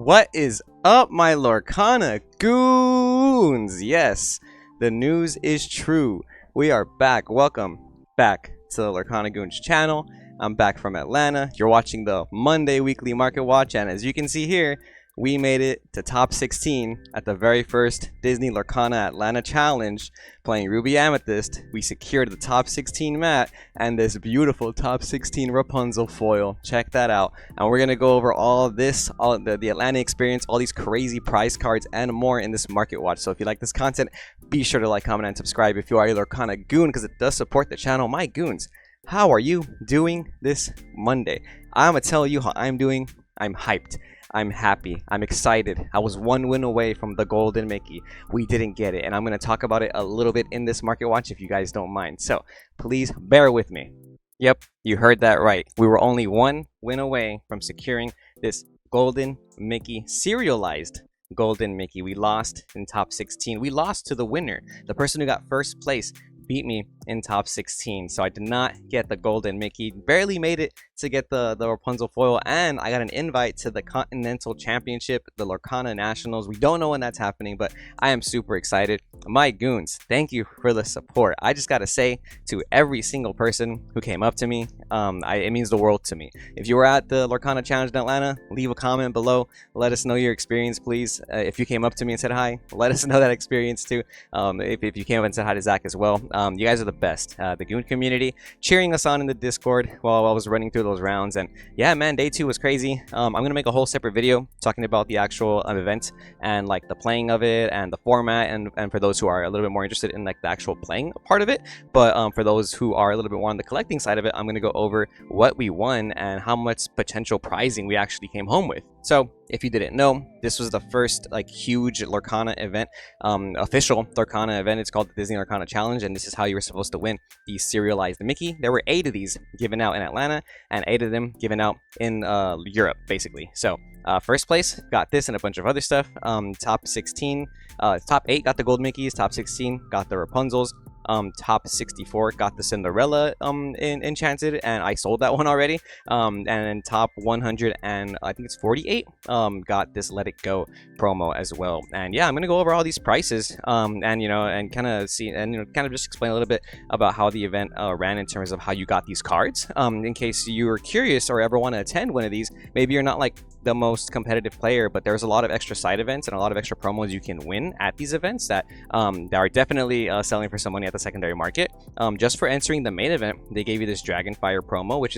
What is up, my Lorcana goons? Yes, the news is true. We are back. Welcome back to the Lorcana Goons channel. I'm back from Atlanta. You're watching the Monday Weekly Market Watch, and as you can see here, we made it to top 16 at the very first Disney Lorcana Atlanta Challenge. Playing Ruby Amethyst, we secured the top 16 mat and this beautiful top 16 Rapunzel foil. Check that out. And we're going to go over all of this, all the Atlanta experience, all these crazy prize cards and more in this Market Watch. So if you like this content, be sure to like, comment, and subscribe if you are a Lorcana goon, because it does support the channel. My goons, how are you doing this Monday? I'm going to tell you how I'm doing. I'm hyped. I'm happy. I'm excited. I was one win away from the golden Mickey. We didn't get it, and I'm going to talk about it a little bit in this Market Watch if you guys don't mind. So please bear with me. Yep, you heard that right. We were only one win away from securing this golden Mickey, serialized golden Mickey. We lost in top 16. We lost to the winner. The person who got first place beat me in top 16, so I did not get the golden Mickey. Barely made it to get the Rapunzel foil, and I got an invite to the Continental Championship, the Lorcana Nationals. We don't know when that's happening, but I am super excited. My goons, thank you for the support. I just gotta say to every single person who came up to me, it means the world to me. If you were at the Lorcana Challenge in Atlanta, leave a comment below. Let us know your experience, please. If you came up to me and said hi, let us know that experience too. If you came up and said hi to Zach as well. You guys are the best. The Goon community cheering us on in the Discord while I was running through those rounds. And yeah, man, day 2 was crazy. I'm gonna make a whole separate video talking about the actual event and like the playing of it and the format, and for those who are a little bit more interested in like the actual playing part of it. But for those who are a little bit more on the collecting side of it, I'm gonna go over what we won and how much potential prizing we actually came home with. So if you didn't know, this was the first like huge Lorcana event, official Lorcana event. It's called the Disney Lorcana Challenge, and this is how you were supposed to win the serialized Mickey. There were 8 of these given out in Atlanta and 8 of them given out in Europe, basically. So first place got this and a bunch of other stuff. Top 16, top 8 got the gold Mickeys. Top 16 got the Rapunzels. Top 64 got the Cinderella enchanted, and I sold that one already. And then top 100 and I think it's 48 got this Let It Go promo as well. And yeah, I'm gonna go over all these prices and you know, and kind of see, and you know, kind of just explain a little bit about how the event ran in terms of how you got these cards, in case you were curious or ever want to attend one of these. Maybe you're not like the most competitive player, but there's a lot of extra side events and a lot of extra promos you can win at these events that are definitely selling for some money at the secondary market. Just for entering the main event, they gave you this Dragonfire promo, which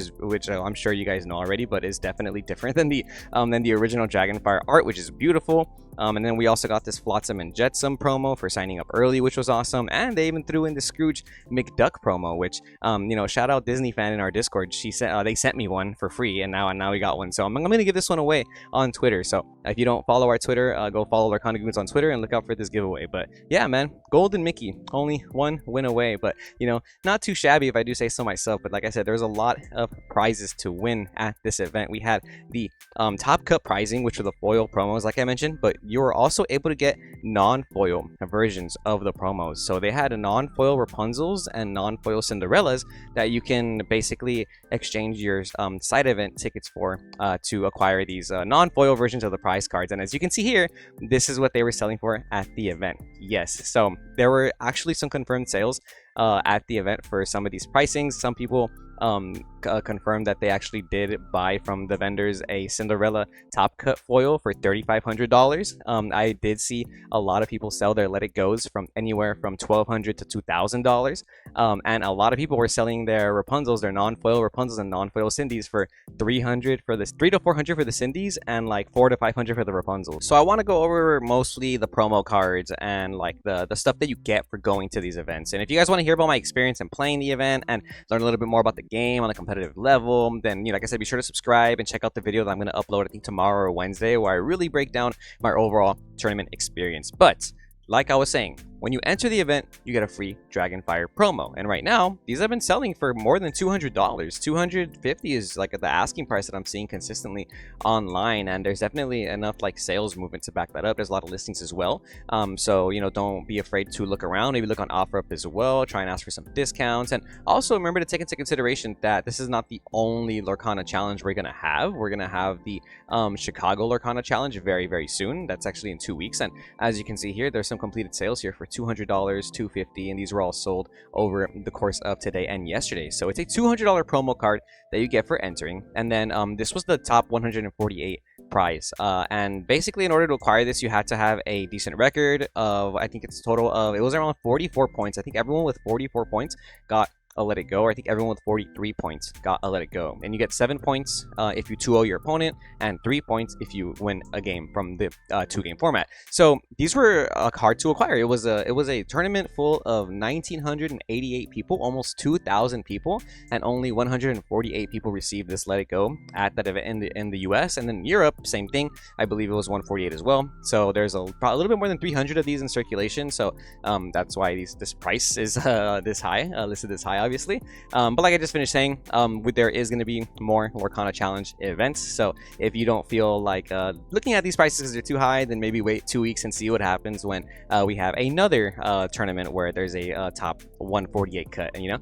I'm sure you guys know already, but is definitely different than the original Dragonfire art, which is beautiful. And then we also got this Flotsam and Jetsam promo for signing up early, which was awesome. And they even threw in the Scrooge McDuck promo, which you know, shout out Disney fan in our Discord. She said they sent me one for free, and now we got one. So I'm gonna give this one away on Twitter. So if you don't follow our Twitter, go follow Lorcana Goons on Twitter and look out for this giveaway. But yeah, man, golden Mickey, only one win away, but you know, not too shabby if I do say so myself. But like I said, there's a lot of prizes to win at this event. We had the top cut prizing, which were the foil promos, like I mentioned, but you were also able to get non-foil versions of the promos. So they had a non-foil Rapunzels and non-foil Cinderellas that you can basically exchange your side event tickets for to acquire these non-foil versions of the prize cards. And as you can see here, this is what they were selling for at the event. Yes, so there were actually some confirmed sales at the event for some of these pricings. Some people confirmed that they actually did buy from the vendors a Cinderella top cut foil for $3,500. I did see a lot of people sell their Let It Goes from anywhere from $1,200 to $2,000, and a lot of people were selling their Rapunzels, their non-foil Rapunzels and non-foil Cindy's for $300 for this, $300 to $400 for the Cindy's, and like $400 to $500 for the Rapunzels. So I want to go over mostly the promo cards and like the stuff that you get for going to these events. And if you guys want to hear about my experience in playing the event and learn a little bit more about the game on a competitive level, then, you know, like I said, be sure to subscribe and check out the video that I'm going to upload, I think tomorrow or Wednesday, where I really break down my overall tournament experience. But like I was saying, when you enter the event, you get a free Dragonfire promo. And right now, these have been selling for more than $200. $250 is like the asking price that I'm seeing consistently online, and there's definitely enough like sales movement to back that up. There's a lot of listings as well. So, you know, don't be afraid to look around. Maybe look on OfferUp as well. Try and ask for some discounts. And also remember to take into consideration that this is not the only Lorcana challenge we're going to have. We're going to have the Chicago Lorcana challenge very, very soon. That's actually in 2 weeks. And as you can see here, there's some completed sales here for $200, $250, and these were all sold over the course of today and yesterday. So it's a $200 promo card that you get for entering. And then this was the top 148 prize. And basically, in order to acquire this, you had to have a decent record of, I think it's total of, it was around 44 points. I think everyone with 44 points got a Let It Go, or I think everyone with 43 points got a Let It Go. And you get 7 points if you 2-0 your opponent, and 3 points if you win a game from the 2-game format. So these were hard to acquire. It was a tournament full of 1,988 people, almost 2,000 people, and only 148 people received this Let It Go at that event in the US. And then Europe, same thing. I believe it was 148 as well. So there's a little bit more than 300 of these in circulation. So that's why this price is this high, listed this high, obviously. But like I just finished saying, there is going to be more Lorcana Challenge events. So if you don't feel like looking at these prices because they're too high, then maybe wait 2 weeks and see what happens when we have another tournament where there's a top 148 cut, you know.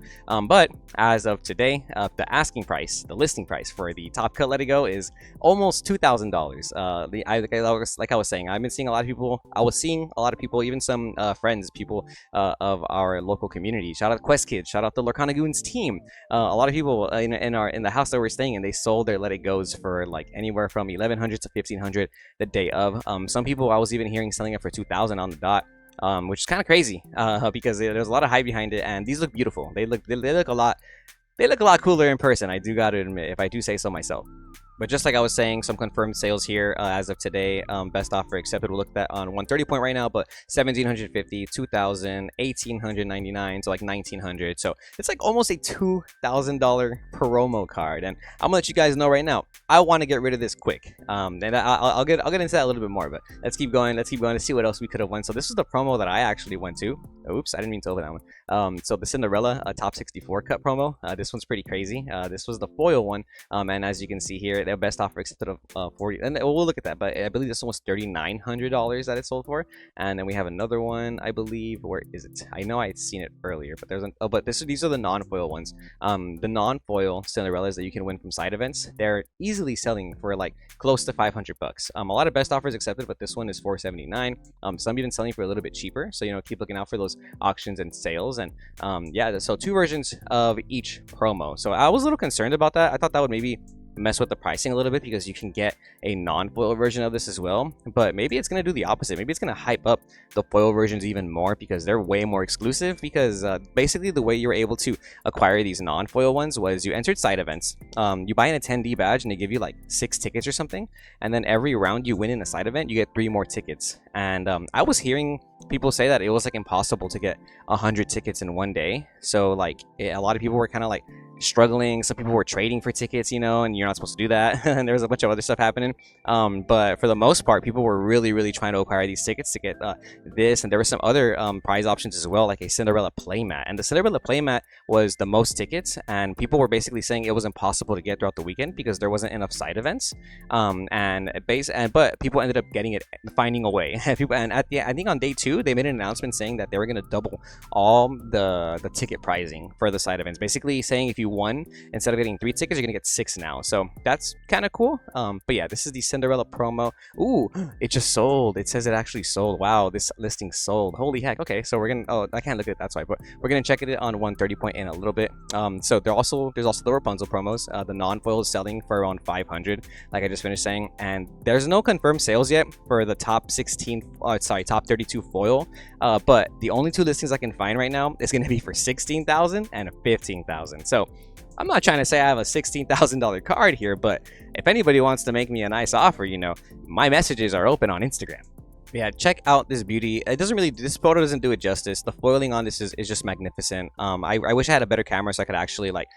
But as of today, the asking price, the listing price for the top cut Let It Go is almost $2,000. Like I was saying, I've been seeing a lot of people. I was seeing a lot of people, even some friends, people of our local community. Shout out Quest Kids. Shout out the Lorcana Goons team. A lot of people in the house that we're staying in, they sold their Let It Goes for like anywhere from 1,100 to 1,500 the day of. Some people I was even hearing selling it for 2,000 on the dot. Which is kind of crazy because there's a lot of hype behind it, and these look beautiful. They look a lot cooler in person. I do gotta admit, if I do say so myself. But just like I was saying, some confirmed sales here as of today. Best offer accepted. We'll look at that on 130 point right now, but 1,750, 2,000, 1,899, so like 1,900. So it's like almost a $2,000 promo card. And I'm gonna let you guys know right now, I want to get rid of this quick. And I'll get into that a little bit more. But let's keep going. Let's keep going to see what else we could have won. So this is the promo that I actually went to. Oops, I didn't mean to open that one. So the Cinderella top 64 cut promo. This one's pretty crazy. This was the foil one. And as you can see here, their best offer accepted of 40, and we'll look at that. But I believe this one was $3,900 that it sold for. And then we have another one, I believe. Where is it? I know I'd seen it earlier, but there's these are the non-foil ones. The non-foil Cinderellas that you can win from side events, they're easily selling for like close to $500. A lot of best offers accepted, but this one is $479. Some even selling for a little bit cheaper, so you know, keep looking out for those auctions and sales. And yeah, so 2 versions of each promo. So I was a little concerned about that. I thought that would maybe mess with the pricing a little bit because you can get a non-foil version of this as well, but maybe it's going to do the opposite. Maybe it's going to hype up the foil versions even more because they're way more exclusive. Because basically the way you were able to acquire these non-foil ones was you entered side events, you buy an attendee badge and they give you like 6 tickets or something, and then every round you win in a side event you get 3 more tickets. And I was hearing people say that it was like impossible to get 100 tickets in one day. So like a lot of people were kind of like struggling. Some people were trading for tickets, you know, and you're not supposed to do that. And there was a bunch of other stuff happening. But for the most part, people were really trying to acquire these tickets to get this. And there were some other prize options as well, like a Cinderella playmat. And the Cinderella playmat was the most tickets, and people were basically saying it was impossible to get throughout the weekend because there wasn't enough side events. But people ended up getting it, finding a way. I think on day 2 they made an announcement saying that they were going to double all the ticket pricing for the side events, basically saying if you won, instead of getting 3 tickets, you're gonna get 6 now. So that's kind of cool. But yeah, this is the Cinderella promo. Ooh, it just sold. It says it actually sold. Wow, this listing sold. Holy heck. Okay, so we're gonna, oh, I can't look at it, that's why, but we're gonna check it on 130 point in a little bit. So there's also the Rapunzel promos. The non-foil is selling for around 500, like I just finished saying, and there's no confirmed sales yet for the top 32 foil. But the only 2 listings I can find right now is gonna be for 16,000 and 15,000. So I'm not trying to say I have a $16,000 card here, but if anybody wants to make me a nice offer, you know, my messages are open on Instagram. Yeah, check out this beauty. It doesn't really, this photo doesn't do it justice. The foiling on this is just magnificent. I wish I had a better camera so I could actually like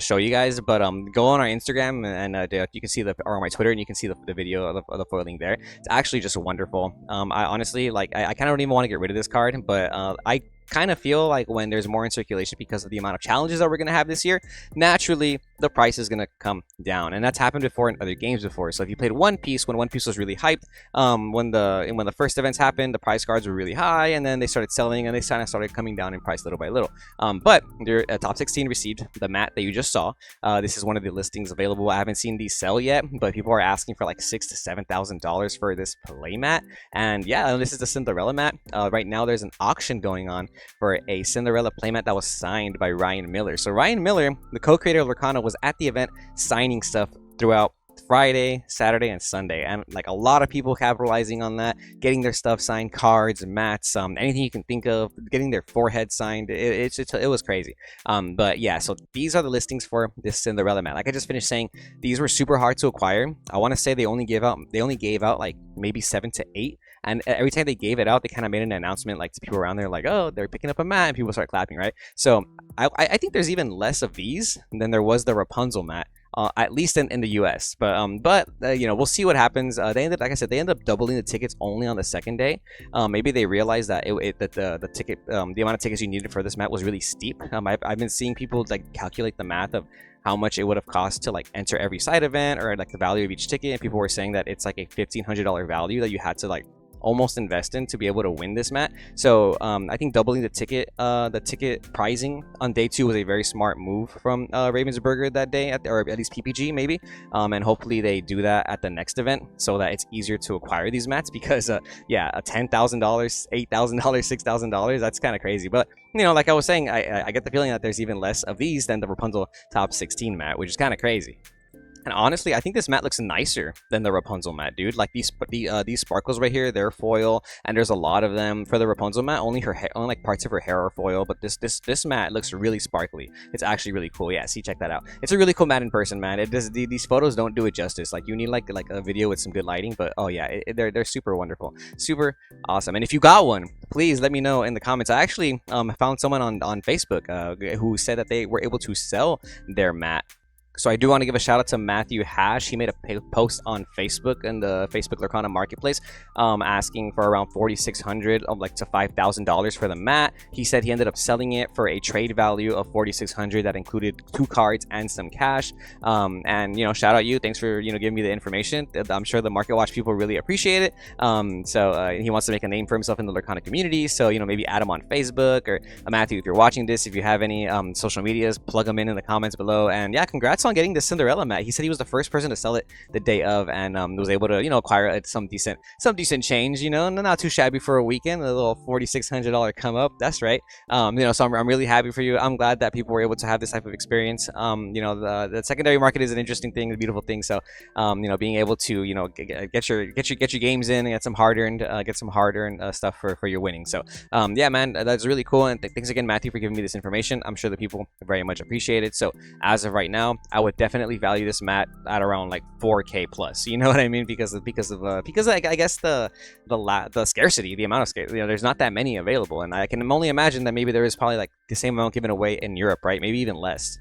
show you guys. But go on our Instagram and you can see or on my Twitter, and you can see the video of the foiling there. It's actually just wonderful. I honestly I kind of don't even want to get rid of this card, but I kind of feel like when there's more in circulation because of the amount of challenges that we're going to have this year, naturally the price is going to come down, and that's happened before in other games before. So if you played One Piece, when One Piece was really hyped, when the first events happened, the price cards were really high, and then they started selling and they kind of started coming down in price little by little. But your top 16 received the mat that you just saw. This is one of the listings available. I haven't seen these sell yet, but people are asking for like $6,000 to $7,000 for this play mat. And yeah, this is the Cinderella mat. Right now there's an auction going on for a Cinderella playmat that was signed by Ryan Miller. So Ryan Miller, the co-creator of Lorcana, was at the event signing stuff throughout Friday, Saturday, and Sunday, and like a lot of people capitalizing on that, getting their stuff signed, cards, mats, anything you can think of, getting their forehead signed. It was crazy. But yeah, so these are the listings for this Cinderella mat. Like I just finished saying, these were super hard to acquire. I want to say they only gave out like maybe 7 to 8. And every time they gave it out, they kind of made an announcement like to people around there, like, oh, they're picking up a mat, and people start clapping, right? So I think there's even less of these than there was the Rapunzel mat. At least in the U.S. But you know, we'll see what happens. They ended, like I said, they ended up doubling the tickets only on the second day. Maybe they realized that the ticket, the amount of tickets you needed for this mat was really steep. I've been seeing people like calculate the math of how much it would have cost to like enter every side event, or like the value of each ticket, and people were saying that it's like a $1,500 value that you had to like almost invest in to be able to win this mat. So I think doubling the ticket pricing on day 2 was a very smart move from Ravensburger that day, or at least PPG maybe, and hopefully they do that at the next event so that it's easier to acquire these mats, because yeah, a $10,000, $8,000, $6,000, that's kind of crazy. But you know, like I was saying, I get the feeling that there's even less of these than the Rapunzel top 16 mat, which is kind of crazy. And honestly, I think this mat looks nicer than the Rapunzel mat, dude. Like these sparkles right here, they're foil, and there's a lot of them. For the Rapunzel mat, only like parts of her hair are foil, but this mat looks really sparkly. It's actually really cool. Yeah, see, check that out. It's a really cool mat in person, man. It does, these photos don't do it justice. Like you need like a video with some good lighting, but oh yeah, they're super wonderful, super awesome. And if you got one, please let me know in the comments. I actually found someone on Facebook who said that they were able to sell their mat. So I do want to give a shout out to Matthew Hash. He made a post on Facebook in the Facebook Lorcana marketplace, asking for around $4,600 like to $5,000 for the mat. He said he ended up selling it for a trade value of $4,600 that included 2 cards and some cash. And you know, shout out you. Thanks for giving me the information. I'm sure the Market Watch people really appreciate it. So he wants to make a name for himself in the Lorcana community. So maybe add him on Facebook, or Matthew, if you're watching this, if you have any social medias, plug them in the comments below. And yeah, congrats on getting the Cinderella mat. He said he was the first person to sell it the day of, and was able to acquire some decent change, not too shabby for a weekend. A little $4,600 come up, that's right. So I'm really happy for you. I'm glad that people were able to have this type of experience. The secondary market is an interesting thing, a beautiful thing. So being able to get your games in and get some hard-earned stuff for your winning. So yeah, man, that's really cool. And thanks again, Matthew, for giving me this information. I'm sure the people very much appreciate it. So as of right now, I would definitely value this mat at around like 4K plus. You know what I mean? Because I guess the scarcity, the amount of scarcity. There's not that many available, and I can only imagine that maybe there is probably like the same amount given away in Europe, right? Maybe even less.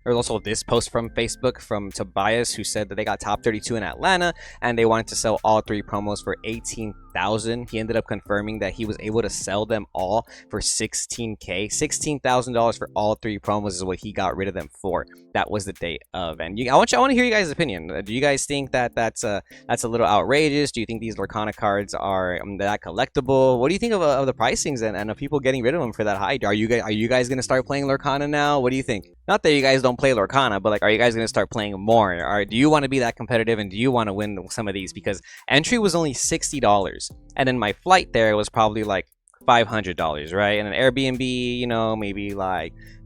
There's also this post from Facebook from Tobias, who said that they got top 32 in Atlanta and they wanted to sell all 3 promos for $18,000. He ended up confirming that he was able to sell them all for $16K. $16,000 for all 3 promos is what he got rid of them for. That was the date of. And I want to hear you guys' opinion. Do you guys think that that's a little outrageous? Do you think these Lorcana cards are that collectible? What do you think of the pricings and of people getting rid of them for that high? Are you guys gonna start playing Lorcana now? What do you think? Not that you guys don't play Lorcana, but like, are you guys gonna start playing more? Or do you want to be that competitive, and do you want to win some of these? Because entry was only $60, and then my flight there was probably like $500, right? And an Airbnb, maybe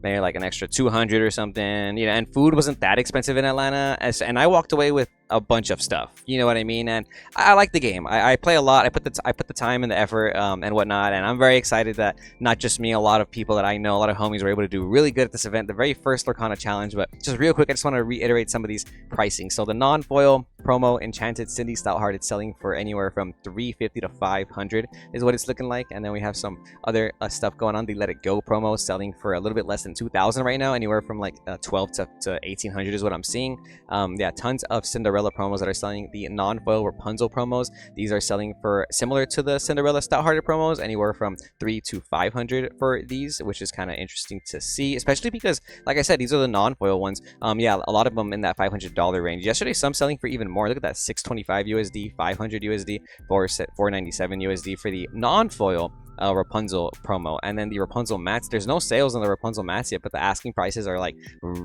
maybe like an extra 200 or something, you know. And food wasn't that expensive in Atlanta, and I walked away with a bunch of stuff, you know what I mean. And I like the game. I play a lot. I put the time and the effort and whatnot, and I'm very excited that not just me, a lot of people that I know, a lot of homies were able to do really good at this event, the very first Lorcana challenge. But just real quick, I just want to reiterate some of these pricing. So the non-foil promo Enchanted Cindy Stoutheart, it's selling for anywhere from $350 to $500 is what it's looking like. And then we have some other stuff going on. The Let It Go promo selling for a little bit less than $2,000 right now, anywhere from like $1,200 to $1,800 is what I'm seeing. Yeah, tons of Cinderella promos that are selling. The non-foil Rapunzel promos, these are selling for similar to the Cinderella Stouthearted promos, anywhere from $300 to $500 for these, which is kind of interesting to see, especially because, like I said, these are the non-foil ones. Yeah, a lot of them in that $500 range. Yesterday, some selling for even more. Look at that, 625 USD, 500 USD, 497 USD for the non-foil Rapunzel promo. And then the Rapunzel mats, there's no sales on the Rapunzel mats yet, but the asking prices are like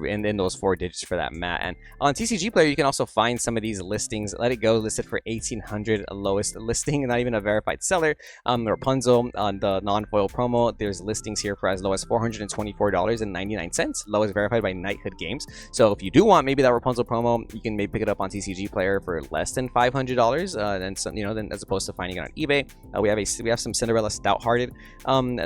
in those 4 digits for that mat. And on TCG Player, you can also find some of these listings. Let It Go listed for 1,800, lowest listing, not even a verified seller. Rapunzel on the non-foil promo, there's listings here for as low as $424.99, lowest verified by Knighthood Games. So if you do want maybe that Rapunzel promo, you can maybe pick it up on TCG Player for less than $500, and some, you know, then as opposed to finding it on eBay. We have some Cinderella Stouthearted.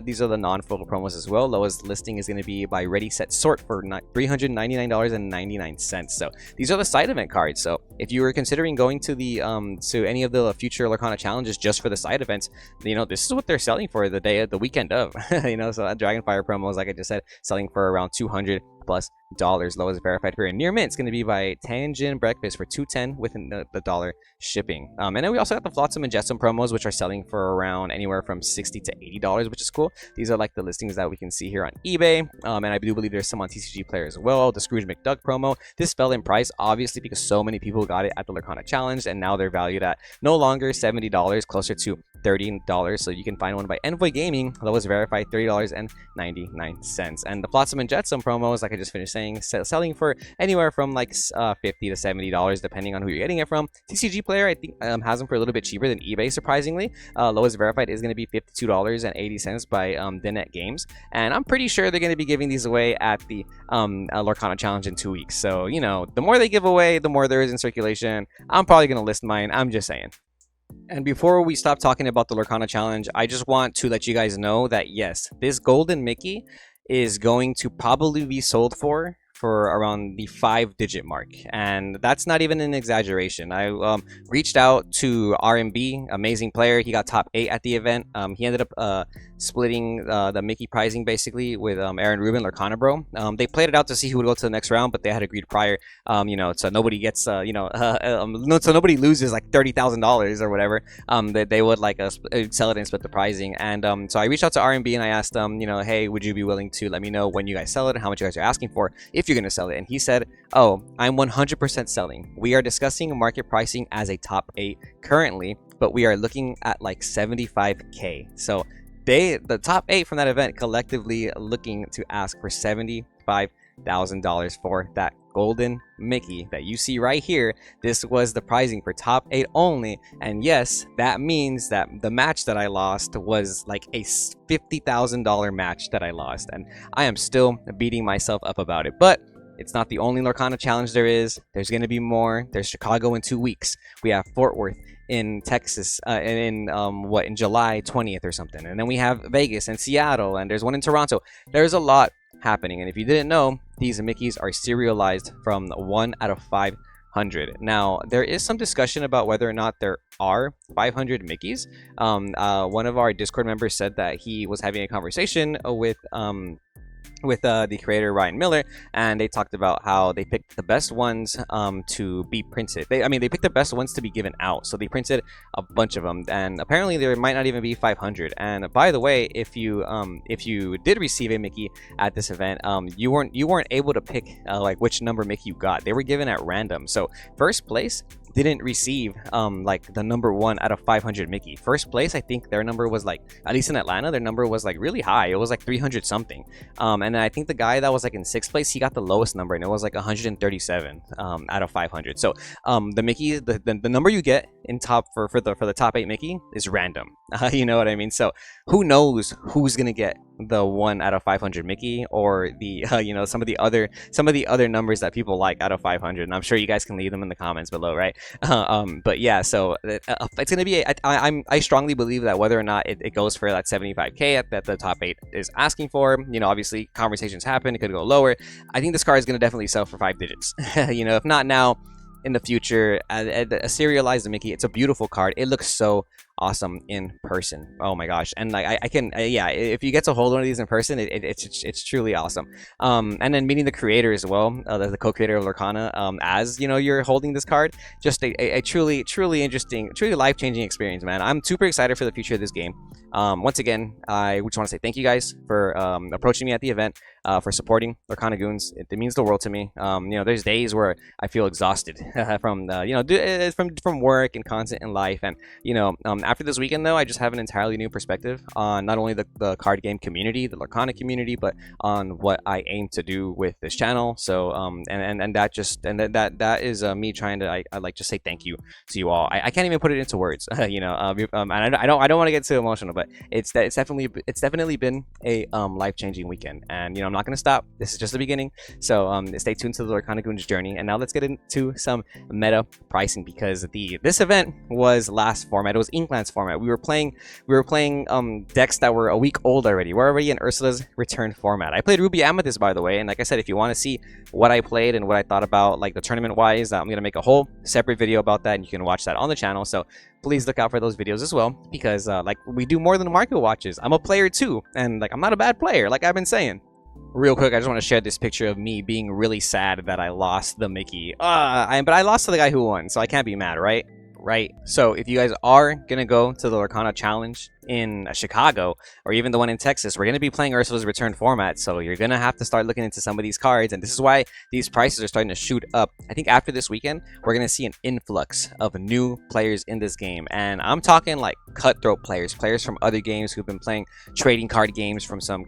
These are the non-foil promos as well. Lowest listing is going to be by Ready Set Sort for $399.99. So these are the side event cards. So if you were considering going to the to any of the future Lorcana challenges just for the side events, you know, this is what they're selling for the weekend of. You know, so Dragonfire promos, like I just said, selling for around $200+ lowest verified period. Near mint, it's going to be by Tanjin Breakfast for $210 within the dollar shipping. And then we also got the Flotsam and Jetsam promos, which are selling for around anywhere from $60 to $80, which is cool. These are like the listings that we can see here on eBay, and I do believe there's some on TCG Player as well. The Scrooge McDuck promo, this fell in price obviously because so many people got it at the Lorcana challenge, and now they're valued at no longer $70, closer to $30. So you can find one by Envoy Gaming, lowest verified $30.99. And the Flotsam and Jetsam promos, like I just finished saying, selling for anywhere from like $50 to $70 depending on who you're getting it from. TCG Player, I think, has them for a little bit cheaper than eBay, surprisingly. Lowest verified is going to be $52.80 by Dinet Games, and I'm pretty sure they're going to be giving these away at the Lorcana challenge in 2 weeks. So, you know, the more they give away, the more there is in circulation. I'm probably going to list mine, I'm just saying. And before we stop talking about the Lorcana challenge, I just want to let you guys know that yes, this golden Mickey is going to probably be sold for around the 5-digit mark, and that's not even an exaggeration. I reached out to RMB, amazing player. He got top 8 at the event. He ended up splitting the Mickey pricing basically with Aaron Rubin, Lorcana Bro. They played it out to see who would go to the next round, but they had agreed prior, you know, so nobody gets, so nobody loses like $30,000 or whatever. They would like sell it and split the pricing. And so I reached out to RMB and I asked them, you know, hey, would you be willing to let me know when you guys sell it and how much you guys are asking for if you're going to sell it? And he said, oh, I'm 100% selling. We are discussing market pricing as a top 8 currently, but we are looking at like 75K. So the top 8 from that event collectively looking to ask for $75,000 for that golden Mickey that you see right here. This was the pricing for top 8 only, and yes, that means that the match that I lost was like a $50,000 match that I lost, and I am still beating myself up about it. But it's not the only Lorcana challenge there is. There's going to be more. There's Chicago in 2 weeks. We have Fort Worth in Texas in July 20th or something, and then we have Vegas and Seattle, and there's one in Toronto. There's a lot happening, and if you didn't know, these Mickeys are serialized from 1 out of 500. Now there is some discussion about whether or not there are 500 Mickeys. One of our Discord members said that he was having a conversation with the creator Ryan Miller, and they talked about how they picked the best ones to be printed. They picked the best ones to be given out, so they printed a bunch of them, and apparently there might not even be 500. And by the way, if you did receive a Mickey at this event, you weren't able to pick like which number Mickey you got. They were given at random. So first place didn't receive like the number 1 out of 500 Mickey. First place, I think their number was like, at least in Atlanta, their number was like really high. It was like 300 something. And then I think the guy that was like in 6th place, he got the lowest number, and it was like 137 out of 500. So the Mickey, the number you get in top for the top 8 Mickey is random. You know what I mean? So who knows who's gonna get the 1 out of 500 Mickey, or the you know, some of the other numbers that people like out of 500. And I'm sure you guys can leave them in the comments below, right? But yeah, so it's gonna be. I strongly believe that whether or not it goes for that 75k that the top 8 is asking for, you know, obviously conversations happen. It could go lower. I think this card is gonna definitely sell for 5 digits. You know, if not now, in the future. A serialized Mickey. It's a beautiful card. It looks so awesome in person. Oh my gosh. And like I can yeah, if you get to hold one of these in person, it's truly awesome. And then meeting the creator as well, the co-creator of Lorcana, as you know, you're holding this card. Just a truly interesting, truly life-changing experience, man. I'm super excited for the future of this game. Once again, I just want to say thank you guys for approaching me at the event, for supporting Lorcana Goons. It means the world to me. You know, there's days where I feel exhausted from you know, from work and content in life, and you know, after this weekend though, I just have an entirely new perspective on not only the card game community, the Lorcana community, but on what I aim to do with this channel. So and that is me trying to I like just say thank you to you all. I can't even put it into words. You know, and I don't want to get too emotional, but it's definitely been a life-changing weekend, and you know, I'm not gonna stop. This is just the beginning. So stay tuned to the Lorcana Goons journey, and now let's get into some meta pricing, because this event was last format. It was Inkland's format. We were playing decks that were a week old already. We're already in Ursula's return format. I played Ruby Amethyst, by the way, and like I said, if you want to see what I played and what I thought about like the tournament wise, I'm gonna make a whole separate video about that, and you can watch that on the channel. So please look out for those videos as well, because like we do more than market watches. I'm a player too, and like I'm not a bad player, like I've been saying. Real quick, I just want to share this picture of me being really sad that I lost the Mickey. But I lost to the guy who won, so I can't be mad, right? Right. So if you guys are gonna go to the Lorcana challenge in Chicago, or even the one in Texas, we're gonna be playing Ursula's return format. So you're gonna have to start looking into some of these cards, and this is why these prices are starting to shoot up. I think after this weekend, we're gonna see an influx of new players in this game, and I'm talking like cutthroat players from other games who've been playing trading card games from some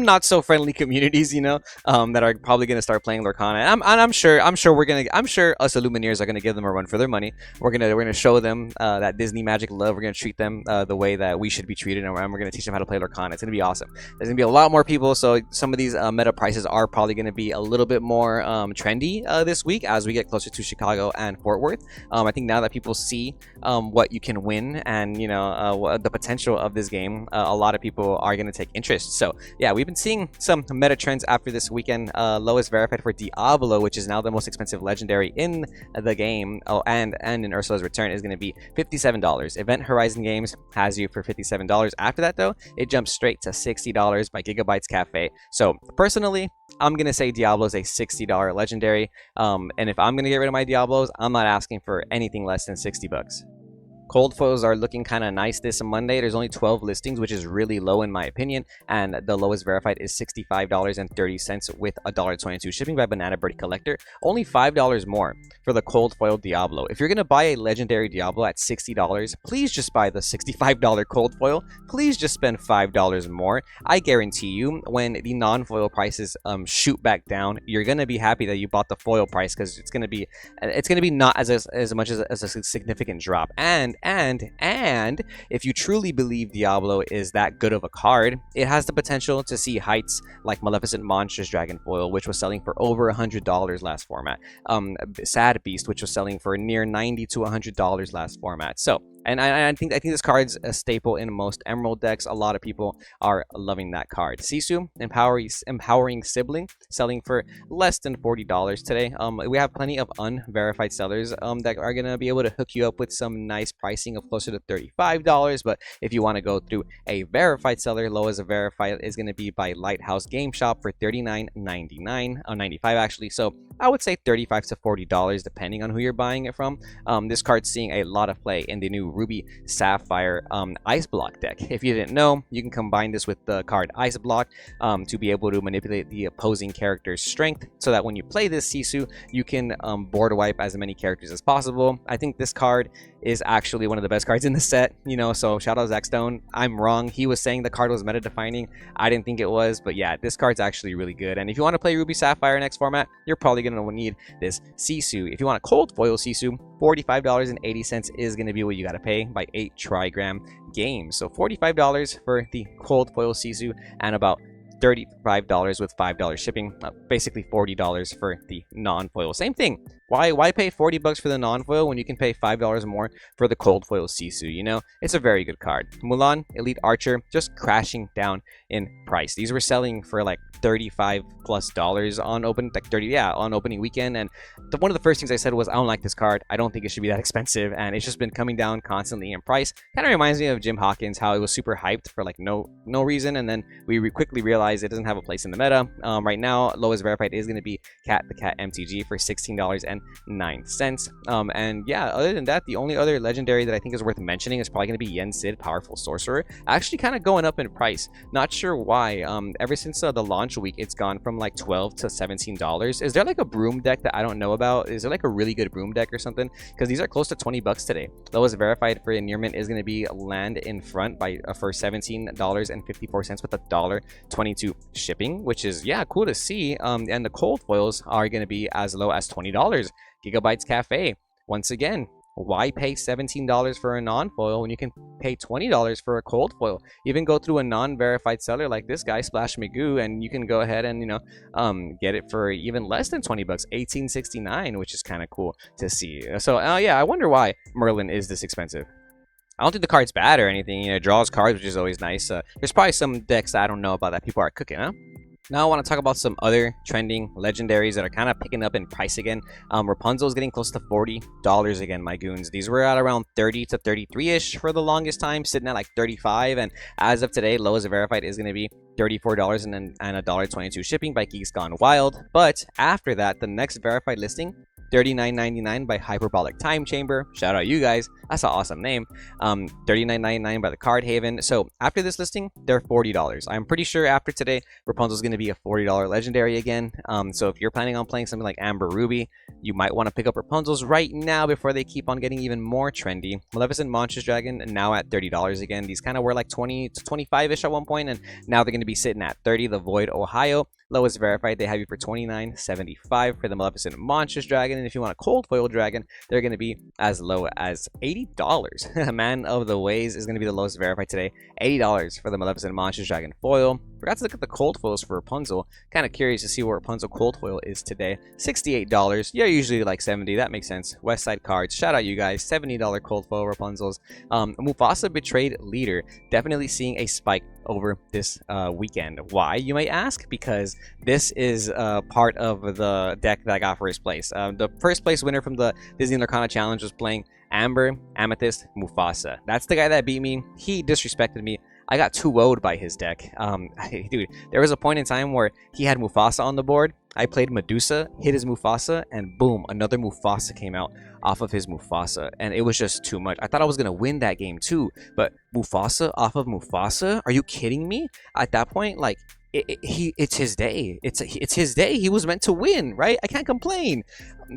not so friendly communities, you know, that are probably gonna start playing Lorcana. And I'm sure us Illumineers are gonna give them a run for their money. We're gonna show them that Disney magic love. We're gonna treat them the way that we should be treated, and we're gonna teach them how to play Lorcana. It's gonna be awesome. There's gonna be a lot more people, so some of these meta prices are probably gonna be a little bit more trendy this week as we get closer to Chicago and Fort Worth. I think now that people see what you can win, and you know, the potential of this game, a lot of people are gonna take interest. So yeah, we've been seeing some meta trends after this weekend. Lowest verified for Diablo, which is now the most expensive legendary in the game, and in Ursula's return, is going to be $57. Event Horizon Games has you for $57. After that though, it jumps straight to $60 by Gigabytes Cafe. So personally, I'm going to say Diablo is a $60 legendary, and if I'm going to get rid of my Diablos, I'm not asking for anything less than 60 bucks. Cold foils are looking kind of nice this Monday. There's only 12 listings, which is really low in my opinion, and the lowest verified is $65.30 with $1.22 shipping by Banana Bird Collector. Only $5 more for the cold foil Diablo. If you're gonna buy a legendary Diablo at $60, please just buy the $65 cold foil. Please just spend $5 more. I guarantee you, when the non-foil prices shoot back down, you're gonna be happy that you bought the foil price, because it's gonna be not as much as a significant drop. And if you truly believe Diablo is that good of a card, it has the potential to see heights like Maleficent Monsters Dragon Foil, which was selling for over $100 last format. Sad Beast, which was selling for near $90 to $100 last format. So, and I think this card's a staple in most Emerald decks. A lot of people are loving that card. Sisu, Empowering Sibling, selling for less than $40 today. We have plenty of unverified sellers that are gonna be able to hook you up with some nice pricing of closer to $35. But if you want to go through a verified seller, low as a verified is gonna be by Lighthouse Game Shop for $39.99, $95 actually. So I would say $35 to $40 depending on who you're buying it from. This card's seeing a lot of play in the new Ruby Sapphire Ice Block deck. If you didn't know, you can combine this with the card Ice Block to be able to manipulate the opposing character's strength, so that when you play this Sisu, you can board wipe as many characters as possible. I think this card is actually one of the best cards in the set, you know, so shout out Zach Stone. I'm wrong. He was saying the card was meta defining. I didn't think it was, but yeah, this card's actually really good. And if you want to play Ruby Sapphire next format, you're probably going going to need this Sisu. If you want a cold foil Sisu, $45.80 is going to be what you got to pay by 8 trigram games. So $45 for the cold foil Sisu and about $35 with $5 shipping, basically $40 for the non-foil. Same thing. Why pay 40 bucks for the non-foil when you can pay $5 more for the cold foil Sisu? You know, it's a very good card. Mulan Elite Archer just crashing down in price. These were selling for like $35+ on open, like 30, yeah, on opening weekend. And one of the first things I said was, I don't like this card. I don't think it should be that expensive, and it's just been coming down constantly in price. Kind of reminds me of Jim Hawkins, how it was super hyped for like no reason, and then we quickly realized it doesn't have a place in the meta. Right now, lowest verified is going to be Cat the Cat MTG for $16.09. And yeah, other than that, the only other legendary that I think is worth mentioning is probably going to be Yen Sid, Powerful Sorcerer. Actually kind of going up in price. Not sure why. Ever since the launch week, it's gone from like $12 to $17. Is there like a broom deck that I don't know about? Is there like a really good broom deck or something? Because these are close to 20 bucks today. Lowest verified for near mint is going to be Land in Front by for $17.54 with $1.22 shipping, which is, yeah, cool to see. And the cold foils are going to be as low as $20. Gigabytes Cafe, once again, why pay $17 for a non-foil when you can pay $20 for a cold foil? Even go through a non-verified seller like this guy, Splash Magoo, and you can go ahead and, you know, get it for even less than 20 bucks, $18.69, which is kind of cool to see. So yeah, I wonder why Merlin is this expensive. I don't think the card's bad or anything. You know, it draws cards, which is always nice. There's probably some decks I don't know about that people are cooking, huh? Now I want to talk about some other trending legendaries that are kind of picking up in price again. Rapunzel is getting close to $40 again, my goons. These were at around 30 to 33-ish for the longest time, sitting at like 35. And as of today, lowest verified is going to be $34 and $1.22 shipping by Geeks Gone Wild. But after that, the next verified listing, $39.99 by Hyperbolic Time Chamber. Shout out you guys. That's an awesome name. $39.99 by the Card Haven. So after this listing, they're $40. I'm pretty sure after today, Rapunzel's going to be a $40 legendary again. So if you're planning on playing something like Amber Ruby, you might want to pick up Rapunzel's right now before they keep on getting even more trendy. Maleficent Monstrous Dragon now at $30 again. These kind of were like 20 to 25-ish at one point, and now they're going to be sitting at 30. The Void Ohio, lowest verified, they have you for $29.75 for the Maleficent Monstrous Dragon. And if you want a cold foil dragon, they're going to be as low as $80. Man of the Ways is going to be the lowest verified today, $80 for the Maleficent Monstrous Dragon foil. Forgot to look at the cold foils for Rapunzel. Kind of curious to see what Rapunzel cold foil is today. $68. Yeah, usually like $70. That makes sense. West Side Cards. Shout out you guys. $70 cold foil Rapunzels. Mufasa Betrayed Leader. Definitely seeing a spike over this weekend. Why, you might ask? Because this is part of the deck that I got first place. The first place winner from the Disney Lorcana Challenge was playing Amber, Amethyst, Mufasa. That's the guy that beat me. He disrespected me. I got 2-0'd by his deck. Dude, there was a point in time where he had Mufasa on the board. I played Medusa, hit his Mufasa, and boom, another Mufasa came out off of his Mufasa, and it was just too much. I thought I was gonna win that game too, but Mufasa off of Mufasa? Are you kidding me? At that point, like, it's his day. It's his day. He was meant to win, right? I can't complain.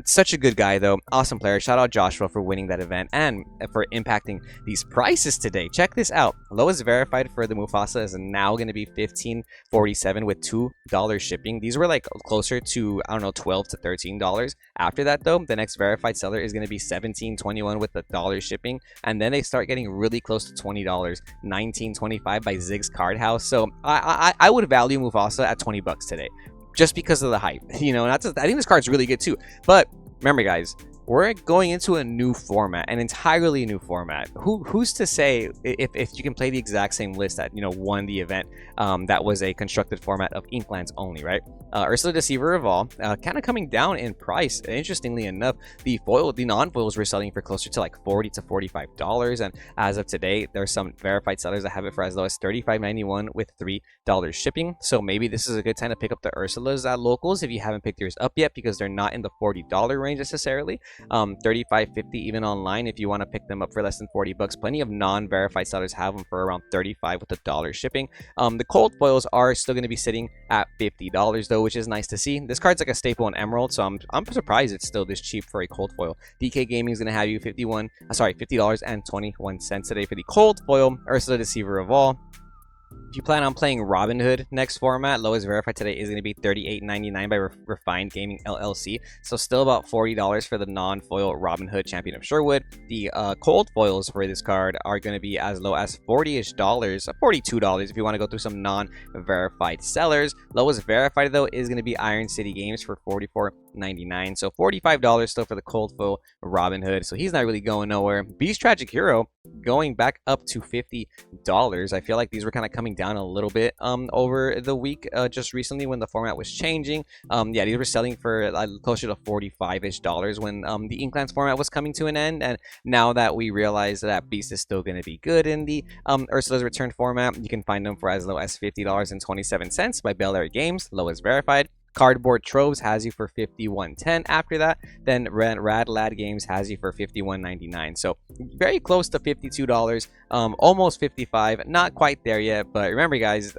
Such a good guy, though. Awesome player. Shout out Joshua for winning that event and for impacting these prices today. Check this out. Lowest verified for the Mufasa is now going to be $15.47 with $2 shipping. These were like closer to, I don't know, $12 to $13. After that, though, the next verified seller is going to be $17.21 with $1 shipping. And then they start getting really close to $20. $19.25 by Zig's Card House. So I would value Mufasa at 20 bucks today, just because of the hype, you know. And I think this card's really good too. But remember, guys, we're going into a new format, an entirely new format. Who's to say if you can play the exact same list that, you know, won the event? That was a constructed format of Inklands only, right? Ursula Deceiver Evolve, kind of coming down in price. Interestingly enough, the non-foils were selling for closer to like $40 to $45, and as of today, there's some verified sellers that have it for as low as $35.91 with $3 shipping. So maybe this is a good time to pick up the Ursulas at locals if you haven't picked yours up yet, because they're not in the $40 range necessarily. $35.50 even online if you want to pick them up for less than 40 bucks. Plenty of non-verified sellers have them for around $35 with $1 shipping. The cold foils are still going to be sitting at $50 though, which is nice to see. This card's like a staple in Emerald, so I'm surprised it's still this cheap for a cold foil. DK Gaming is going to have you $50.21 today for the cold foil Ursula Deceiver Evolve. If you plan on playing Robin Hood next format, lowest verified today is going to be $38.99 by Refined Gaming LLC. So still about $40 for the non-foil Robin Hood Champion of Sherwood. The cold foils for this card are going to be as low as $40-ish, $42 if you want to go through some non-verified sellers. Lowest verified though is going to be Iron City Games for $44.99. So $45 still for the cold foil Robin Hood. So he's not really going nowhere. Beast Tragic Hero going back up to $50. I feel like these were kind of coming down a little bit over the week just recently when the format was changing. Yeah, these were selling for closer to $45-ish when the Inklands format was coming to an end. And now that we realize that Beast is still going to be good in the Ursula's Return format, you can find them for as low as $50.27 by Bel Air Games, lowest verified. Cardboard Troves has you for $51.10 after that. Then Rad Lad Games has you for $51.99. So very close to $52, almost $55. Not quite there yet, but remember guys,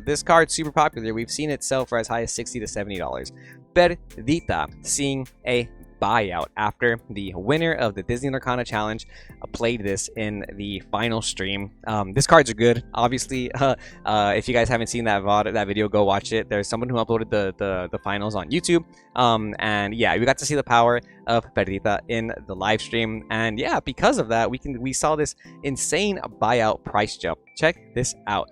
this card's super popular. We've seen it sell for as high as $60 to $70. Perdita seeing a buyout after the winner of the Disney Lorcana Challenge played this in the final stream. This cards are good, obviously. If you guys haven't seen that video, go watch it. There's someone who uploaded the finals on YouTube, and yeah, we got to see the power of Perdita in the live stream, and yeah, because of that, we saw this insane buyout price jump. Check this out.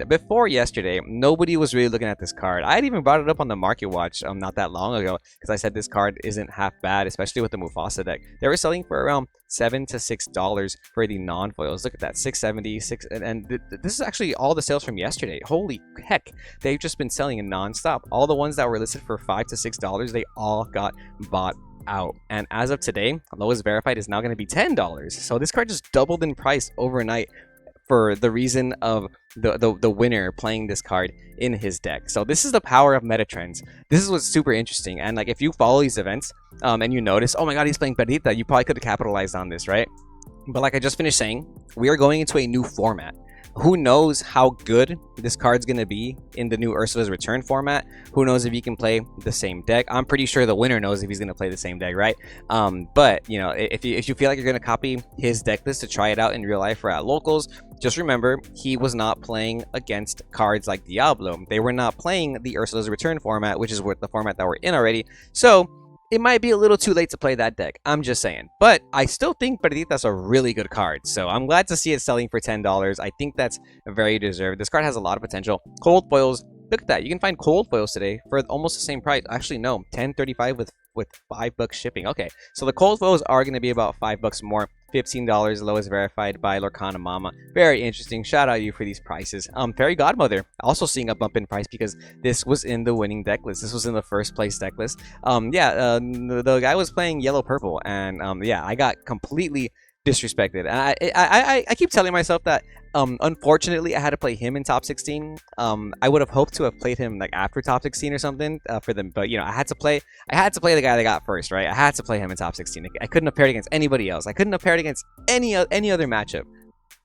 Before yesterday, nobody was really looking at this card. I had even brought it up on the Market Watch not that long ago because I said this card isn't half bad, especially with the Mufasa deck. They were selling for around $7 to $6 for the non-foils. Look at that, $6.70, and this is actually all the sales from yesterday. Holy heck, they've just been selling it non-stop. All the ones that were listed for $5 to $6, they all got bought out. And as of today, lowest verified is now going to be $10. So this card just doubled in price overnight for the reason of the winner playing this card in his deck. So this is the power of meta trends. This is what's super interesting. And like if you follow these events and you notice, oh my god, he's playing Perdita, you probably could have capitalized on this, right? But like I just finished saying, we are going into a new format. Who knows how good this card's going to be in the new Ursula's Return format? Who knows if he can play the same deck? I'm pretty sure the winner knows if he's going to play the same deck, right? But, you know, if you feel like you're going to copy his deck list to try it out in real life or at locals, just remember, he was not playing against cards like Diablo. They were not playing the Ursula's Return format, which is the format that we're in already. So it might be a little too late to play that deck. I'm just saying. But I still think Perdita's a really good card. So I'm glad to see it selling for $10. I think that's very deserved. This card has a lot of potential. Cold foils. Look at that. You can find cold foils today for almost the same price. Actually, no. $10.35 with $5 shipping. Okay. So the cold foils are going to be about $5 more. $15, lowest verified by Lorcana Mama. Very interesting. Shout out you for these prices. Fairy Godmother also seeing a bump in price because this was in the winning deck list. This was in the first place deck list. The guy was playing yellow purple, and yeah, I got completely disrespected. And I keep telling myself that unfortunately I had to play him in top 16. I would have hoped to have played him like after top 16 or something for them, but you know, I had to play the guy that got first, right? I had to play him in top 16. I couldn't have paired against anybody else. I couldn't have paired against any other matchup.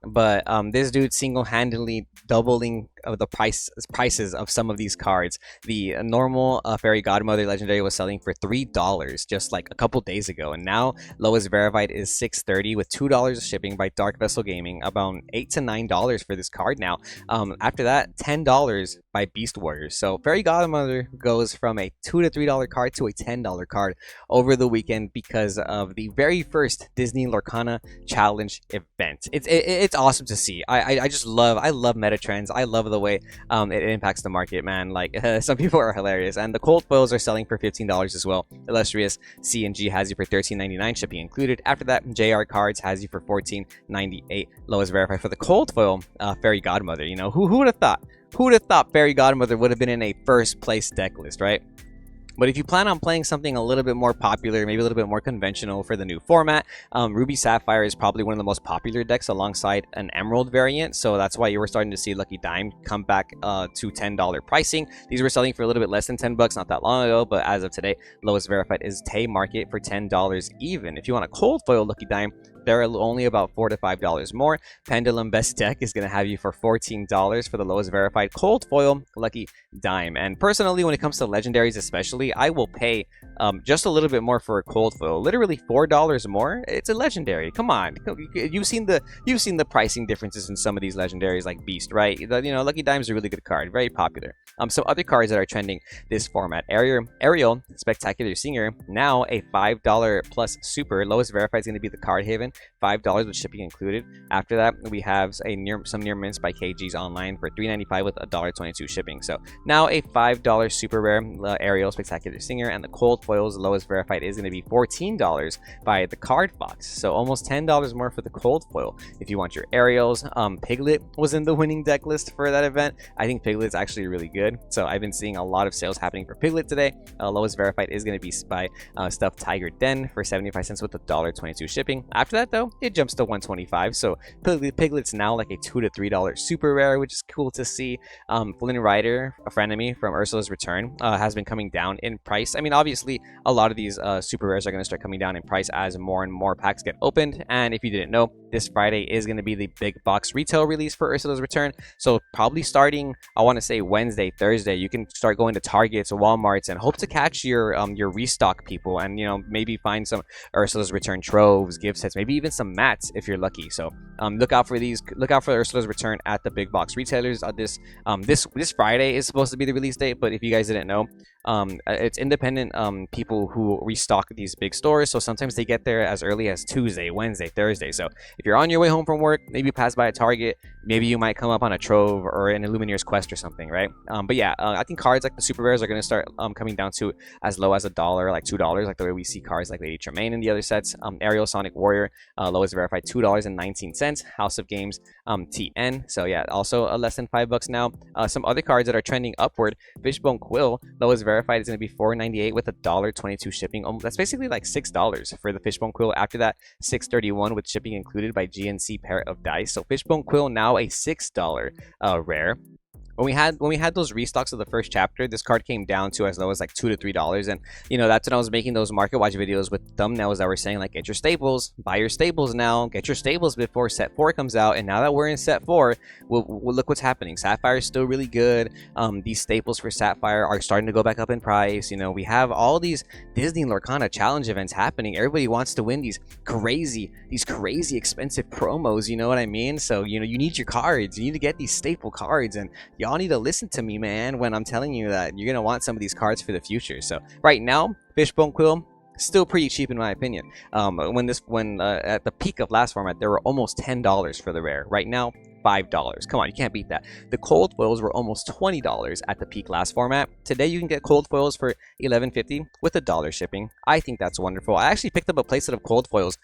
But this dude single-handedly doubling of the prices of some of these cards. The normal Fairy Godmother Legendary was selling for $3 just like a couple days ago, and now lowest verified is $6.30 with $2 of shipping by Dark Vessel Gaming. About $8 to $9 for this card now. After that, $10 by Beast Warriors. So Fairy Godmother goes from a $2 to $3 card to a $10 card over the weekend because of the very first Disney Lorcana Challenge event. It's awesome to see. I just love meta trends. I love the way it impacts the market, man. Like some people are hilarious, and the cold foils are selling for $15 as well. Illustrious C&G has you for $13.99, shipping included. After that, JR Cards has you for $14.98, lowest verified for the cold foil Fairy Godmother. You know, who would have thought? Who would have thought Fairy Godmother would have been in a first place deck list, right? But if you plan on playing something a little bit more popular, maybe a little bit more conventional for the new format, Ruby Sapphire is probably one of the most popular decks alongside an Emerald variant. So that's why you were starting to see Lucky Dime come back to $10 pricing. These were selling for a little bit less than $10 not that long ago, but as of today, lowest verified is Tay Market for $10 even. If you want a cold foil Lucky Dime, they're only about $4 to $5 more. Pendulum Best Deck is going to have you for $14 for the lowest verified cold foil Lucky Dime. And personally, when it comes to legendaries especially, I will pay just a little bit more for a cold foil. Literally $4 more. It's a legendary. Come on, you've seen the pricing differences in some of these legendaries like Beast, right? Lucky Dime's a really good card, very popular. Some other cards that are trending this format: Ariel, Spectacular Singer, now a $5 plus super. Lowest verified is going to be the Card Haven, $5 with shipping included. After that, we have some near mints by KG's Online for $3.95 with $1.22 shipping. So now a $5 super rare Ariel Spectacular Singer, and the cold foils lowest verified is going to be $14 by the Card Fox. So almost $10 more for the cold foil if you want your Ariels. Piglet was in the winning deck list for that event. I think Piglet's actually really good, so I've been seeing a lot of sales happening for Piglet today. Lowest verified is going to be by Stuffed Tiger Den for 75 cents with $1.22 shipping. After that though, it jumps to $1.25. So Piglet's now like a $2 to $3 super rare, which is cool to see. Flynn Rider, a frenemy from Ursula's Return, has been coming down in price. I mean, obviously a lot of these super rares are going to start coming down in price as more and more packs get opened. And if you didn't know, this Friday is going to be the big box retail release for Ursula's Return. So probably starting, I want to say Wednesday, Thursday, you can start going to Targets, Walmarts, and hope to catch your restock people, and maybe find some Ursula's Return troves, gift sets, maybe even some mats if you're lucky. So look out for these. Look out for Ursula's Return at the big box retailers. This Friday is supposed to be the release date, but if you guys didn't know, it's independent people who restock these big stores, so sometimes they get there as early as Tuesday, Wednesday, Thursday. So if you're on your way home from work, maybe pass by a Target, maybe you might come up on a Trove or an Illumineer's Quest or something, right? But yeah, I think cards like the super rares are going to start coming down to as low as $1, like $2, like the way we see cards like Lady Tremaine in the other sets. Ariel Sonic Warrior, lowest verified $2.19. House of Games, TN. So yeah, also less than $5 now. Some other cards that are trending upward: Fishbone Quill, lowest verified is going to be $4.98 with $1.22 shipping. That's basically like $6 for the Fishbone Quill. After that, $6.31 with shipping included by GNC Parrot of Dice. So Fishbone Quill now a $6 rare. When we had those restocks of the first chapter, this card came down to as low as like $2 to $3, and that's when I was making those market watch videos with thumbnails that were saying like, get your staples, buy your staples now, get your staples before set 4 comes out. And now that we're in set 4, we'll look what's happening. Sapphire is still really good. These staples for Sapphire are starting to go back up in price. We have all these Disney Lorcana challenge events happening. Everybody wants to win these crazy expensive promos. You know what I mean? So you need your cards. You need to get these staple cards, and y'all need to listen to me, man, when I'm telling you that you're gonna want some of these cards for the future. So right now, Fishbone Quill still pretty cheap in my opinion. When at the peak of last format, there were almost $10 for the rare. Right now, $5. Come on, you can't beat that. The cold foils were almost $20 at the peak last format. Today you can get cold foils for $11.50 with $1 shipping. I think that's wonderful. I actually picked up a playset of cold foils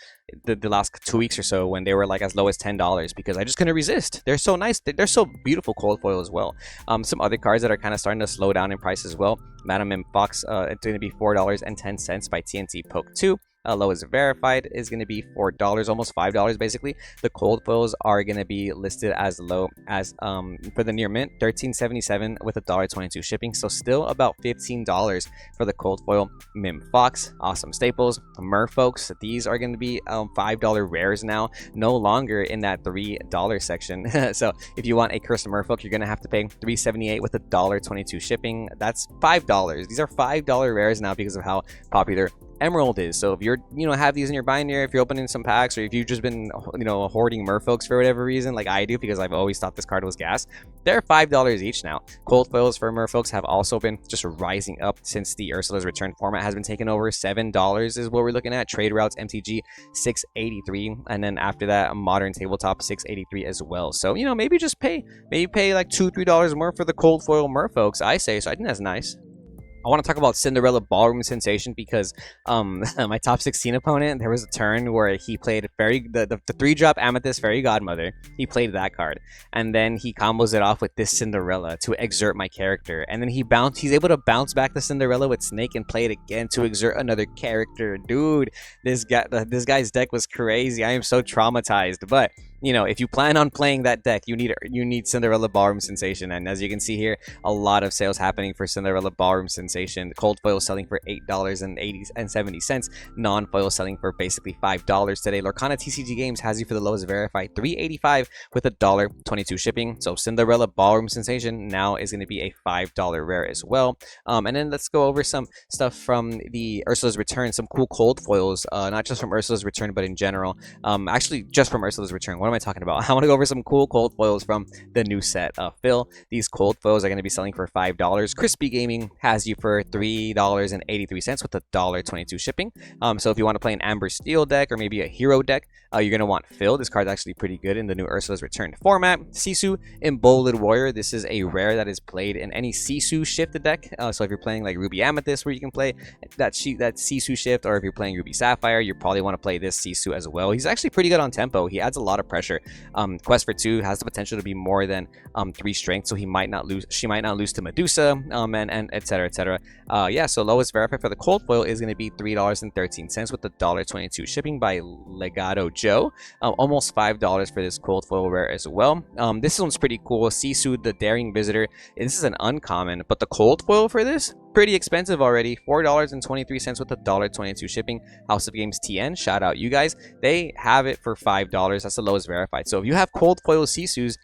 the last 2 weeks or so when they were like as low as $10 because I just couldn't resist. They're so nice. They're so beautiful, cold foil as well. Some other cards that are kind of starting to slow down in price as well. Madam M Fox, it's going to be $4.10 by TNT Poke 2. Lowest verified is going to be $4, almost $5 basically. The cold foils are going to be listed as low as for the near mint, $13.77 with $1.22 shipping. So still about $15 for the cold foil Mim Fox. Awesome staples. Merfolks, these are going to be $5 rares now, no longer in that $3 section. So if you want a cursed Merfolk, you're going to have to pay $3.78 with $1.22 shipping. That's $5. These are $5 rares now because of how popular Emerald is. So if you're have these in your binder, if you're opening some packs, or if you've just been hoarding Merfolks for whatever reason, like I do because I've always thought this card was gas, they're $5 each now. Cold foils for Merfolks have also been just rising up since the Ursula's Return format has been taken over. $7 is what we're looking at. Trade Routes MTG $6.83, and then after that Modern Tabletop $6.83 as well. So maybe pay like $2-3 more for the cold foil Merfolks, I say. So I think that's nice. I want to talk about Cinderella Ballroom Sensation because my top 16 opponent, there was a turn where he played the 3-drop Amethyst Fairy Godmother. He played that card, and then he combos it off with this Cinderella to exert my character, and then he's able to bounce back the Cinderella with Snake and play it again to exert another character. Dude, this guy's deck was crazy. I am so traumatized, but you know, if you plan on playing that deck, you need Cinderella Ballroom Sensation. And as you can see here, a lot of sales happening for Cinderella Ballroom Sensation. Cold foil selling for $8.70. Non-foil selling for basically $5 today. Lorcana TCG Games has you for the lowest verified $3.85 with $1.22 shipping. So Cinderella Ballroom Sensation now is going to be a $5 rare as well. And then let's go over some stuff from the Ursula's Return, some cool cold foils, not just from Ursula's Return, but in general. Actually, just from Ursula's Return. What am I talking about? I want to go over some cool cold foils from the new set. Phil, these cold foils are going to be selling for $5. Crispy Gaming has you for $3.83 with $1.22 shipping. So if you want to play an Amber Steel deck or maybe a Hero deck, you're going to want Phil. This card's actually pretty good in the new Ursula's Return format. Sisu, Emboldened Warrior. This is a rare that is played in any Sisu shifted deck. So if you're playing like Ruby Amethyst, where you can play that Sisu shift, or if you're playing Ruby Sapphire, you probably want to play this Sisu as well. He's actually pretty good on tempo. He adds a lot of pressure. Quest for 2 has the potential to be more than 3 strength, so he might not lose. She might not lose to Medusa, and etc. etc. Yeah, so lowest verified for the cold foil is going to be $3.13 with $1.22 shipping by Legato Joe. Almost $5 for this cold foil rare as well. This one's pretty cool. Sisu, the Daring Visitor. This is an uncommon, but the cold foil for this, pretty expensive already. $4.23 with $1.22 shipping. House of Games TN, shout out you guys. They have it for $5. That's the lowest verified. So if you have cold foil Sisus,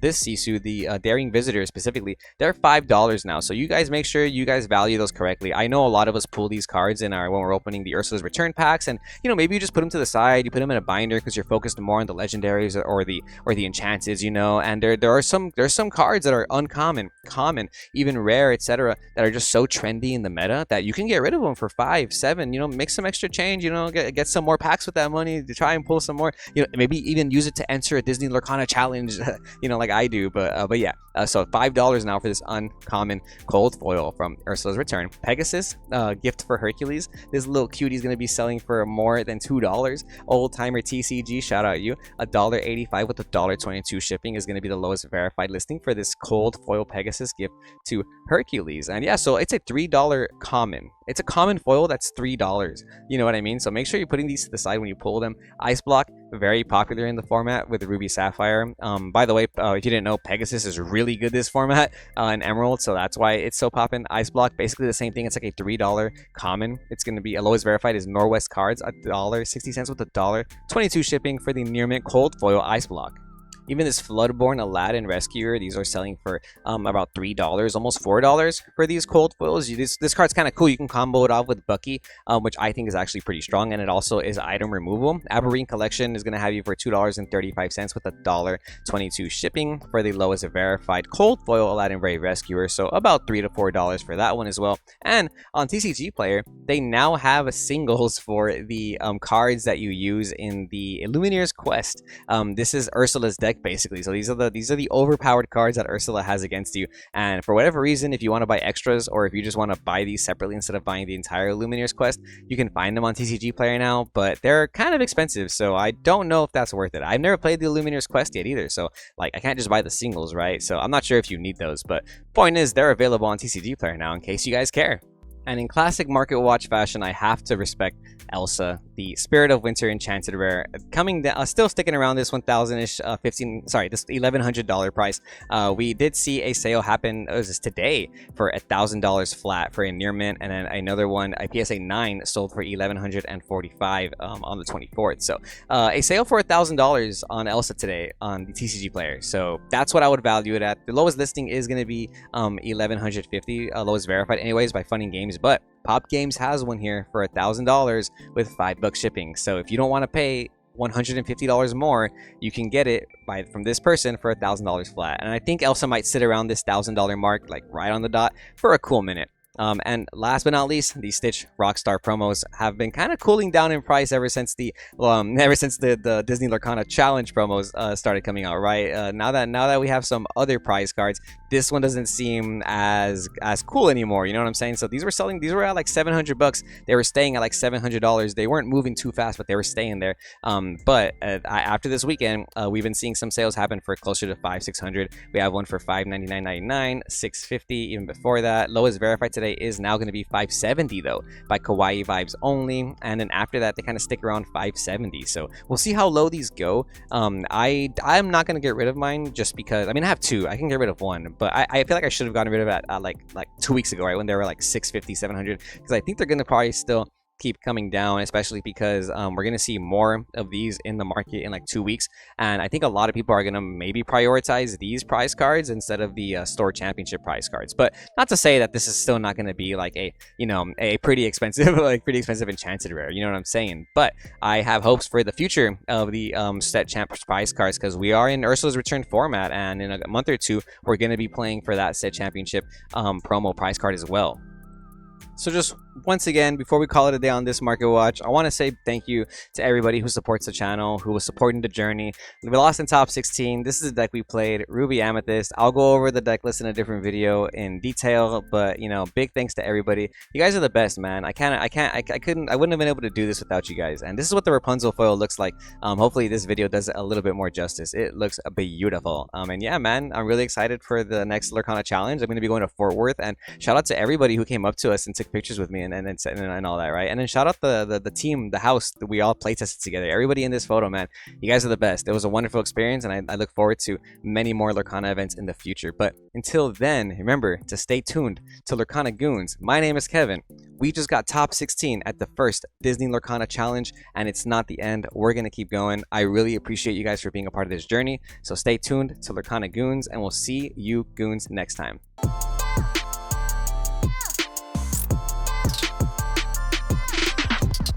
this Sisu, the Daring Visitor specifically, they're $5 now. So you guys make sure you guys value those correctly. I know a lot of us pull these cards when we're opening the Ursula's Return packs, and you know, maybe you just put them to the side, you put them in a binder because you're focused more on the legendaries or the enchanted, you know. And there's some cards that are uncommon, common, even rare, etc., that are just so trendy in the meta that you can get rid of them for 5, 7. You know, make some extra change. You know, get some more packs with that money to try and pull some more. You know, maybe even use it to enter a Disney Lorcana challenge. You know, like I do, but yeah. So $5 now for this uncommon cold foil from Ursula's Return. Pegasus, gift for Hercules. This little cutie is going to be selling for more than $2. Old timer TCG, shout out you. $1.85 with $1.22 shipping is going to be the lowest verified listing for this cold foil Pegasus gift to Hercules. And yeah, so it's a $3 common. It's a common foil that's $3. You know what I mean? So make sure you're putting these to the side when you pull them. Ice Block, very popular in the format with Ruby Sapphire. By the way, if you didn't know, Pegasus is really good this format in Emerald, so that's why it's so poppin'. Ice Block, basically the same thing. It's like a $3 common. It's going to be a lowest verified is Norwest Cards, $1.60 with $1.22 shipping for the near mint cold foil Ice Block. Even this Floodborn Aladdin Rescuer, these are selling for about $3, almost $4 for these cold foils. This card's kind of cool. You can combo it off with Bucky, which I think is actually pretty strong, and it also is item removal. Aberrine Collection is going to have you for $2.35 with $1.22 shipping for the lowest verified cold foil Aladdin Brave Rescuer, so about $3 to $4 for that one as well. And on TCG Player, they now have singles for the cards that you use in the Illumineer's Quest. This is Ursula's deck, basically. So these are the overpowered cards that Ursula has against you, and for whatever reason, if you want to buy extras, or if you just want to buy these separately instead of buying the entire Illumineer's Quest, you can find them on TCG Player now, but they're kind of expensive, so I don't know if that's worth it. I've never played the Illumineer's Quest yet either, so like I can't just buy the singles, right? So I'm not sure if you need those, but point is they're available on TCG Player now in case you guys care. And in classic Market Watch fashion, I have to respect Elsa, the Spirit of Winter Enchanted Rare, coming down, still sticking around this 1,000-ish, this $1,100 price. We did see a sale happen, it was today, for $1,000 flat for a near mint, and then another one, a PSA 9, sold for $1,145 on the 24th. So a sale for $1,000 on Elsa today on the TCG Player. So that's what I would value it at. The lowest listing is going to be $1,150, lowest verified anyways by Funding Games, but Pop Games has one here for $1,000 with $5 shipping. So if you don't want to pay $150 more, you can get it from this person for $1,000 flat. And I think Elsa might sit around this $1,000 mark, like right on the dot, for a cool minute. And last but not least, the Stitch Rockstar promos have been kind of cooling down in price ever since the Disney Lorcana Challenge promos started coming out. Right now that we have some other prize cards, this one doesn't seem as cool anymore. You know what I'm saying? So these were at like $700. They were staying at like $700. They weren't moving too fast, but they were staying there. But after this weekend, we've been seeing some sales happen for closer to $500-$600. We have one for $599.99, $650 even before that. Lowest verified today today is now going to be 570 though, by Kawaii Vibes only, and then after that they kind of stick around 570. So we'll see how low these go. I'm not going to get rid of mine just because, I mean, I have two. I can get rid of one, but I feel like I should have gotten rid of it like 2 weeks ago, right, when they were like 650, 700, because I think they're going to probably still keep coming down, especially because we're going to see more of these in the market in like 2 weeks, and I think a lot of people are going to maybe prioritize these prize cards instead of the store championship prize cards. But not to say that this is still not going to be like a, you know, a pretty expensive pretty expensive enchanted rare, you know what I'm saying? But I have hopes for the future of the set champ prize cards, because we are in Ursula's Return format, and in a month or two we're going to be playing for that set championship promo prize card as well. So just once again, before we call it a day on this market watch, I want to say thank you to everybody who supports the channel, who was supporting the journey. We lost in top 16. This is the deck we played, Ruby Amethyst. I'll go over the deck list in a different video in detail, but you know, big thanks to everybody. You guys are the best, man. I wouldn't have been able to do this without you guys. And this is what the Rapunzel foil looks like. Hopefully this video does it a little bit more justice. It looks beautiful. And yeah, man, I'm really excited for the next Lorcana challenge. I'm going to be going to Fort Worth, and shout out to everybody who came up to us and took pictures with me and all that, right? And then shout out the team, the house that we all play tested together. Everybody in this photo, man, you guys are the best. It was a wonderful experience, and I look forward to many more Lorcana events in the future. But until then, remember to stay tuned to Lorcana Goons. My name is Kevin. We just got top 16 at the first Disney Lorcana challenge, and it's not the end. We're gonna keep going. I really appreciate you guys for being a part of this journey. So stay tuned to Lorcana Goons, and we'll see you goons next time.